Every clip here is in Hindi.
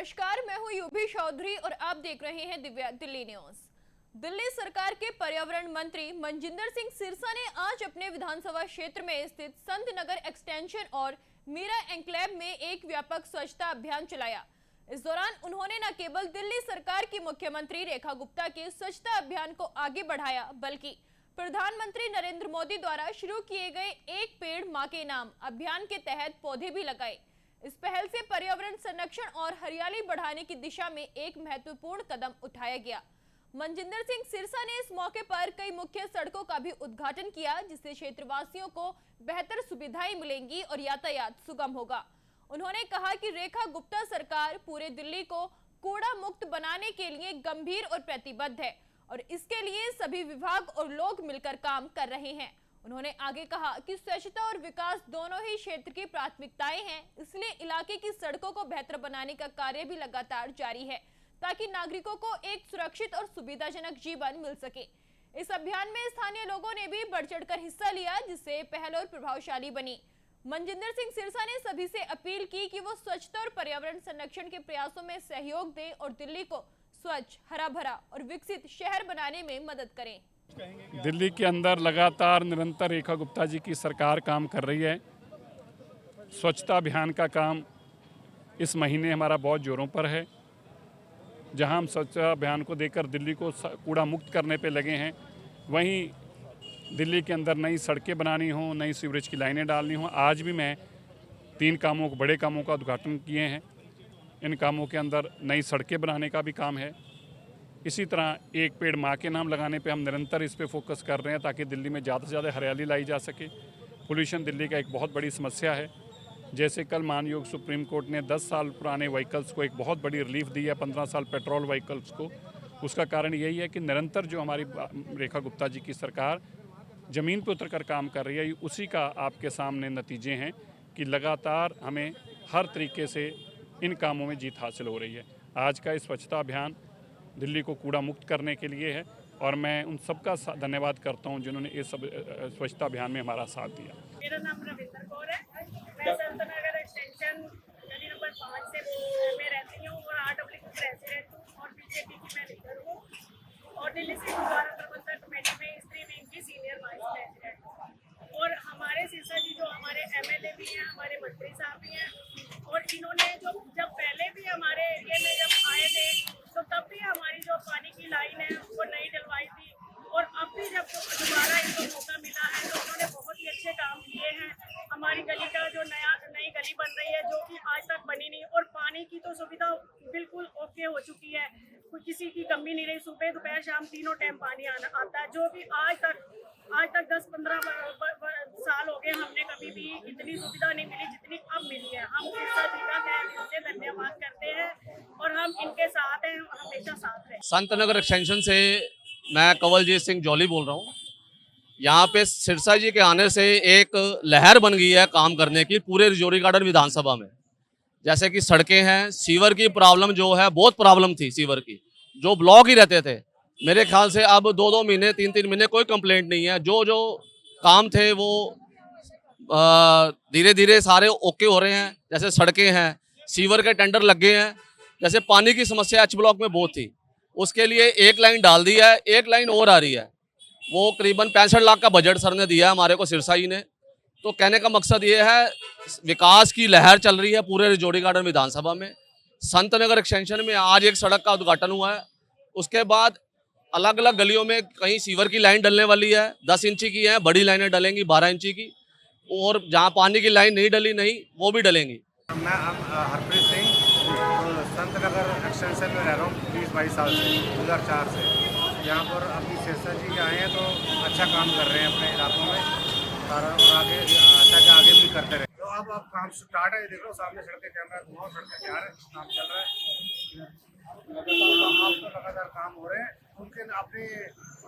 नमस्कार, मैं हूं यूभी चौधरी और आप देख रहे हैं दिव्या दिल्ली न्यूज। दिल्ली सरकार के पर्यावरण मंत्री मनजिंदर सिंह सिरसा ने आज अपने विधानसभा क्षेत्र में स्थित संत नगर एक्सटेंशन और मीरा एन्क्लेव में एक व्यापक स्वच्छता अभियान चलाया। इस दौरान उन्होंने न केवल दिल्ली सरकार की मुख्यमंत्री रेखा गुप्ता के स्वच्छता अभियान को आगे बढ़ाया, बल्कि प्रधानमंत्री नरेंद्र मोदी द्वारा शुरू किए गए एक पेड़ मां के नाम अभियान के तहत पौधे भी लगाए। इस पहल से पर्यावरण संरक्षण और हरियाली बढ़ाने की दिशा में एक महत्वपूर्ण कदम उठाया गया। मनजिंदर सिंह सिरसा ने इस मौके पर कई मुख्य सड़कों का भी उद्घाटन किया, जिससे क्षेत्रवासियों को बेहतर सुविधाएं मिलेंगी और यातायात सुगम होगा। उन्होंने कहा कि रेखा गुप्ता सरकार पूरे दिल्ली को कूड़ा मुक्त बनाने के लिए गंभीर और प्रतिबद्ध है और इसके लिए सभी विभाग और लोग मिलकर काम कर रहे हैं। उन्होंने आगे कहा कि स्वच्छता और विकास दोनों ही क्षेत्र की प्राथमिकताएं हैं, इसलिए इलाके की सड़कों को बेहतर बनाने का कार्य भी लगातार जारी है, ताकि नागरिकों को एक सुरक्षित और सुविधाजनक जीवन मिल सके। इस अभियान में स्थानीय लोगों ने भी बढ़ चढ़कर हिस्सा लिया, जिससे पहल और प्रभावशाली बनी। मनजिंदर सिंह सिरसा ने सभी से अपील की कि वो स्वच्छता और पर्यावरण संरक्षण के प्रयासों में सहयोग दें और दिल्ली को स्वच्छ, हरा भरा और विकसित शहर बनाने में मदद करें। दिल्ली के अंदर लगातार निरंतर रेखा गुप्ता जी की सरकार काम कर रही है। स्वच्छता अभियान का काम इस महीने हमारा बहुत जोरों पर है, जहां हम स्वच्छता अभियान को देकर दिल्ली को कूड़ा मुक्त करने पे लगे हैं। वहीं दिल्ली के अंदर नई सड़कें बनानी हों, नई सीवरेज की लाइनें डालनी हों। आज भी मैं 3 कामों को, बड़े कामों का उद्घाटन किए हैं। इन कामों के अंदर नई सड़कें बनाने का भी काम है। इसी तरह एक पेड़ माँ के नाम लगाने पे हम निरंतर इस पे फोकस कर रहे हैं, ताकि दिल्ली में ज़्यादा से ज़्यादा हरियाली लाई जा सके। पोल्यूशन दिल्ली का एक बहुत बड़ी समस्या है। जैसे कल मानयोग सुप्रीम कोर्ट ने 10 साल पुराने व्हीकल्स को एक बहुत बड़ी रिलीफ दी है, 15 साल पेट्रोल व्हीकल्स को। उसका कारण यही है कि निरंतर जो हमारी रेखा गुप्ता जी की सरकार ज़मीन पर उतर कर काम कर रही है, उसी का आपके सामने नतीजे हैं कि लगातार हमें हर तरीके से इन कामों में जीत हासिल हो रही है। आज का इस स्वच्छता अभियान दिल्ली को कूड़ा मुक्त करने के लिए है और मैं उन सबका धन्यवाद करता हूं जिन्होंने इस स्वच्छता अभियान में हमारा साथ दिया। मेरा नाम रविंदर कौर है। मैं संत नगर एक्सटेंशन गली नंबर 5 से मैं रहती हूँ और RWC प्रेसिडेंट हूँ और बीजेपी की मैं लीडर हूँ और दिल्ली से गुरुद्वारा प्रबंधक कमेटी में स्त्री विंग की सीनियर वाइस प्रेसिडेंट हूँ। और हमारे सिरसा जी जो हमारे MLA भी हैं, हमारे मंत्री साहब भी हैं और इन्होंने जब पहले भी हमारे एरिया में जब आए थे तो तब भी हमारी जो पानी की लाइन है वो नहीं डलवाई थी और अब भी जब दोबारा इनको मौका मिला है तो उन्होंने बहुत ही अच्छे काम किए हैं। हमारी गली का जो नई गली बन रही है जो कि आज तक बनी नहीं और पानी की तो सुविधा बिल्कुल ओके हो चुकी है, कोई किसी की कमी नहीं रही। सुबह दोपहर शाम तीनों टाइम पानी आता है, जो कि आज तक 10-15 साल हो गए हमने कभी भी इतनी सुविधा नहीं मिली जितनी अब मिली है। हम सिरसा जी का तहे दिल से धन्यवाद करते हैं और हम इनके साथ हैं, हमेशा साथ हैं। संत नगर एक्सटेंशन से मैं कंवलजीत सिंह जौली बोल रहा हूँ। यहाँ पे सिरसा जी के आने से एक लहर बन गई है काम करने की पूरे रजौरी गार्डन विधानसभा में। जैसे कि सड़कें हैं, सीवर की प्रॉब्लम जो है, बहुत प्रॉब्लम थी सीवर की, जो ब्लॉक ही रहते थे। मेरे ख्याल से अब 2-2 महीने 3-3 महीने कोई कंप्लेंट नहीं है। जो काम थे वो धीरे धीरे सारे ओके हो रहे हैं। जैसे सड़कें हैं, सीवर के टेंडर लग गए हैं। जैसे पानी की समस्या H ब्लॉक में बहुत थी, उसके लिए एक लाइन डाल दी है, एक लाइन और आ रही है। वो करीबन 65 लाख का बजट सर ने दिया हमारे को, सिरसा जी ने। तो कहने का मकसद ये है, विकास की लहर चल रही है पूरे रजौरी गार्डन विधानसभा में। संत नगर एक्सटेंशन में आज एक सड़क का उद्घाटन हुआ है। उसके बाद अलग अलग गलियों में कहीं सीवर की लाइन डलने वाली है, 10 इंची की है, बड़ी लाइनें डलेंगी 12 इंची की, और जहाँ पानी की लाइन नहीं डली नहीं वो भी डलेंगी। मैं हरप्रीत सिंह संत नगर एक्सटेंशन में रह रहा हूँ 20-22 साल से, 2004 से। यहाँ पर अभी सिरसा जी के आए हैं तो अच्छा काम कर रहे हैं अपने इलाकों में और आगे आगे भी करते रहे। तो अब काम स्टार्ट है, देख लो सामने सड़कें कैमरा घुमाओ, सड़कें तैयार है, काम चल रहा है। लगातार काम हो रहे हैं। उनके अपने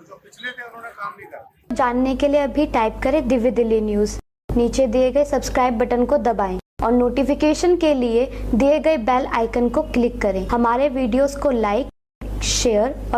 जो पिछले थे उन्होंने काम नहीं करा। जानने के लिए अभी टाइप करें दिव्य दिल्ली न्यूज़, नीचे दिए गए सब्सक्राइब बटन को दबाएं और नोटिफिकेशन के लिए दिए गए बेल आइकन को क्लिक करें। हमारे वीडियोस को लाइक, शेयर और